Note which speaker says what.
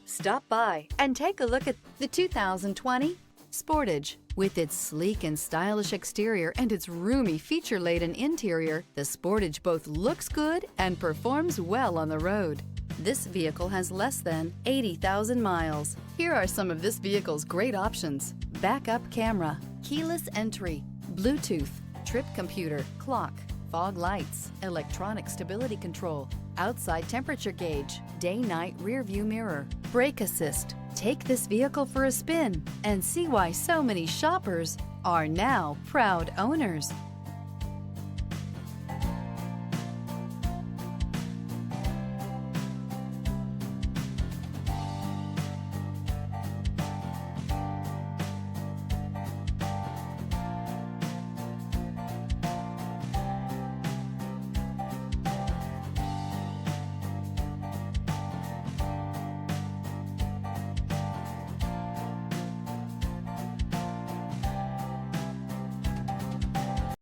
Speaker 1: Stop by and take a look at the 2020 Sportage. With its sleek and stylish exterior and its roomy feature-laden interior, the Sportage both looks good and performs well on the road. This vehicle has less than 80,000 miles. Here are some of this vehicle's great options: backup camera, keyless entry, Bluetooth, trip computer, clock, fog lights, electronic stability control, outside temperature gauge, day-night rear view mirror, brake assist. Take this vehicle for a spin and see why so many shoppers are now proud owners.